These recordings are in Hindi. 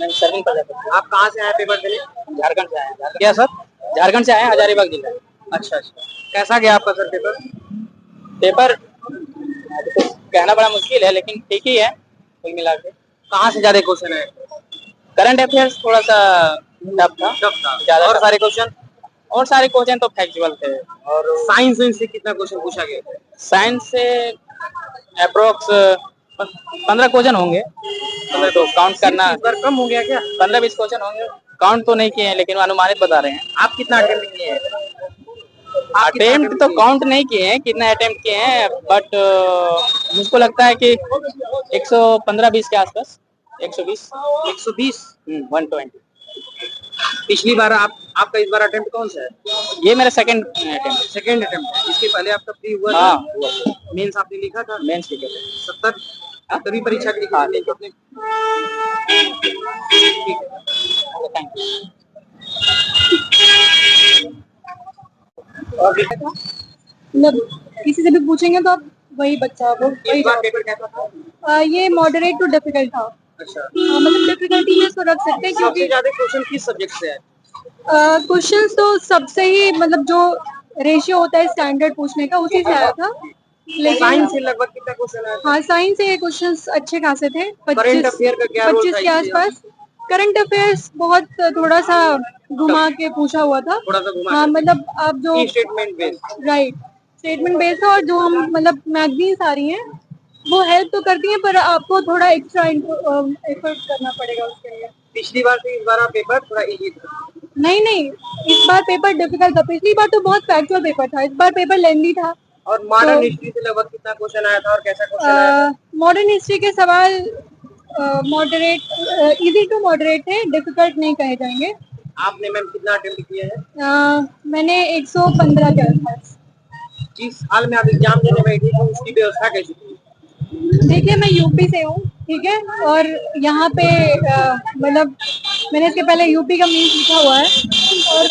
मैं सरविन प्रजापति। आप कहाँ से आए पेपर देने? झारखंड से आए हैं। क्या सर? झारखंड से आए हैं, हजारीबाग जिला। अच्छा अच्छा, कैसा गया आपका सर पेपर? पेपर तो कहना बड़ा मुश्किल है, लेकिन ठीक ही है कुल मिला के। कहाँ से ज्यादा क्वेश्चन है? करंट अफेयर्स थोड़ा सा टफ था। ज्यादा और सारे क्वेश्चन? और सारे क्वेश्चन तो फैक्चुअल थे। और साइंस से कितना क्वेश्चन पूछा गया? साइंस से अप्रोक्स 15 क्वेश्चन होंगे। तो काउंट करना, इस बार कम हो गया क्या? 15-20 क्वेश्चन होंगे। काउंट तो नहीं किए हैं, लेकिन अनुमानित बता रहे हैं। आप कितना अटेम्प्ट किए हैं? अटेम्प्ट तो काउंट नहीं किए हैं कितना अटेम्प्ट किए हैं, बट मुझको लगता है कि 115-20 के आसपास। 120 120 120। पिछली बार आपका इस बार अटेम्प्ट कौन सा है? ये मेरा सेकंड अटेम्प्ट। सेकंड अटेम्प्ट है। इसके पहले आपका प्री हुआ था? हाँ, मेंस आपने लिखा था? मेंस लिखे थे 70 सत्तरवीं परीक्षा के लिए। हाँ, लिखे आपने? ठीक है, थैंक यू। मतलब किसी से भी पूछेंगे तो आप वही बच्चा वो वही बार पेपर कैसा था? ये मॉडरेट टू डिफिकल्ट था। अच्छा, मतलब डिफिकल्टी में इसको रख सकते हैं सबसे क्योंकि ज्यादा क्वेश्चन किस सब्जेक्ट से है? क्वेश्चंस तो सबसे ही मतलब जो रेशियो होता है स्टैंडर्ड पूछने का उसी से आया था। लेकिन साइंस से लगभग कितना क्वेश्चन आया? हाँ, साइंस से क्वेश्चंस अच्छे खासे थे। करंट अफेयर का क्या रोल 25 के आसपास। करंट अफेयर्स बहुत थोड़ा सा घुमा के पूछा हुआ था। थोड़ा सा घुमा? हाँ, मतलब आप जो statement based. Right, statement based है। और जो हम मतलब मैगजीन्स आ रही हैं वो हेल्प तो करती हैं, पर आपको थोड़ा एक्स्ट्रा एफर्ट करना पड़ेगा उसके लिए। पिछली बार से इस बार आप पेपर थोड़ा इजी था? नहीं नहीं, इस बार पेपर डिफिकल्ट था। पिछली बार तो बहुत फैक्चुअल पेपर था, इस बार पेपर लेंदी था। और मॉडर्न हिस्ट्री से लगभग कितना क्वेश्चन आया था और कैसा क्वेश्चन आया था? मॉडर्न हिस्ट्री के सवाल मॉडरेट, इजी टू मॉडरेट थे, डिफिकल्ट नहीं कहे जाएंगे। आपने मैम कितना अटेम्प्ट किया है? मैंने 115 के आसपास। जिस हाल में आप एग्जाम देने बैठी थी उसकी व्यवस्था कैसी थी? देखिए, मैं यूपी से हूँ, ठीक है, और यहाँ पे मतलब मैंने इसके पहले यूपी का मेंस लिखा हुआ है। और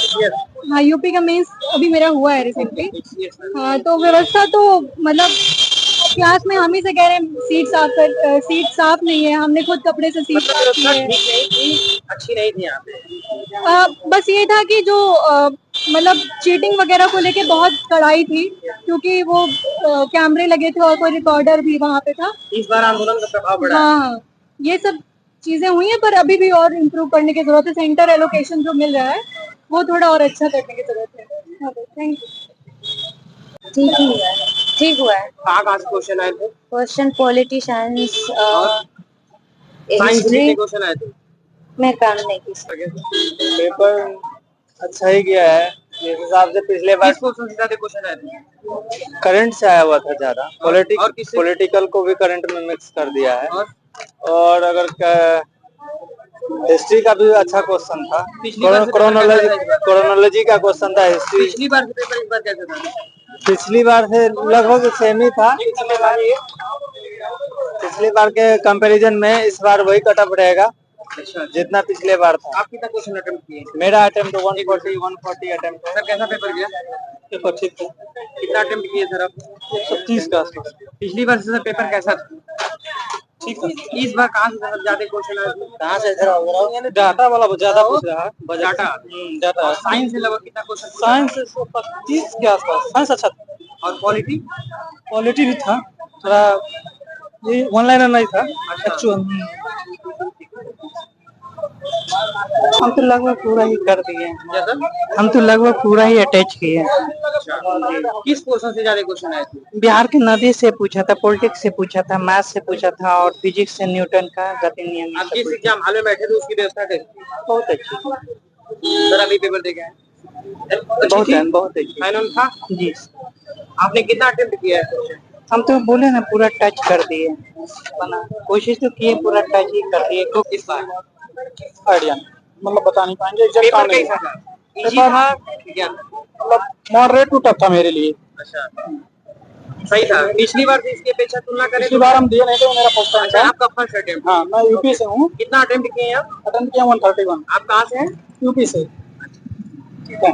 हाँ, यूपी का मेंस अभी मेरा हुआ है रिसेंटली। हाँ, तो व्यवस्था तो मतलब क्लास में हम ही से कह रहे हैं सीट साफ नहीं है, हमने खुद कपड़े से सीट साफ की है। अच्छी नहीं थी यहाँ पे? बस ये था कि जो मतलब चीटिंग वगैरह को लेके बहुत कड़ाई थी, क्योंकि वो कैमरे लगे थे और कोई रिकॉर्डर भी वहाँ पे था। इस बार आंदोलन का प्रभाव बढ़ा? हाँ, ये सब चीजें हुई हैं, पर अभी भी और इम्प्रूव करने की जरूरत है। सेंटर एलोकेशन जो मिल रहा है वो थोड़ा और अच्छा करने की जरूरत है। Thank you. ठीक ही हुआ है, ठीक हुआ है। कहाँ से क्वेश्चन आए थे? Question polity, science, science history के क्वेश्चन आए थे? में काम नहीं की। पेपर अच्छा ही गया है जिस हिसाब से। पिछले बार किस क्वेश्चन से ज्यादा क्वेश्चन आए थे? करंट से आया हुआ था ज्यादा। और किससे? पॉलिटिकल को भी करंट में मिक्स कर दिया है। और अगर हिस्ट्री का भी अच्छा क्वेश्चन था। क्रोनोलॉजी का क्वेश्चन था हिस्ट्री। पिछली बार से पेपर इस बार कैसा था? पिछली बार से लगभग सेम ही था। पिछली बार के कंपैरिजन में इस बार वही कटअप रहेगा जितना पिछले बार था। आप कितना क्वेश्चन अटेम्प्ट किए? मेरा अटेम्प्ट 140 अटेम्प्ट। सर कैसा पेपर गया? पेपर ठीक था। कितना अटेम्प्ट किए सर आप? 130 का आसपास। पिछली बार से सर पेपर कैसा था? ठीक था। इस बार कहाँ से ज्यादा क्वेश्चन आए थे? कहाँ से? डाटा वाला ज्यादा पूछ रहा है। डाटा। साइंस से लगभग कितना क्वेश्चन? साइंस 25 के आसपास। साइंस अच्छा था। और पॉलिटी? क्वालिटी भी था थोड़ा, ये वन लाइनर नहीं था। एक्चुअल हम तो लगभग पूरा ही कर दिए। हम तो लगभग पूरा ही अटैच किए। किस क्वेश्चन से ज्यादा क्वेश्चन आए थे? बिहार के नदी से पूछा था, पॉलिटिक्स से पूछा था, मैथ से पूछा था, और फिजिक्स से न्यूटन का गति नियम। आप जिस एग्जाम हॉल में बैठे थे उसकी व्यवस्था कैसी थी? बहुत अच्छी। सर अभी पेपर दे गए? बहुत अच्छी फाइनल था जी। आपने कितना अटेम्प्ट किया है? हम तो बोले ना पूरा टच कर दिए। कोशिश तो किए, पूरा टच ही कर दिए। तो इस बार आइडिया मतलब बता नहीं पाएंगे एग्जैक्ट पेपर कैसा था? इजी था क्या? मतलब मॉडरेट टू टफ था मेरे लिए। अच्छा, सही था। पिछली बार से इसकी अपेक्षा तुलना करें? पिछली बार हम दिए नहीं थे, मेरा फर्स्ट टाइम अच्छा, था। आपका फर्स्ट अटेम्प्ट? हाँ, मैं यूपी से हूँ। कितना अटेम्प्ट किए हैं आप? अटेम्प्ट किया 131। आप कहाँ से हैं? यूपी से। ठीक है।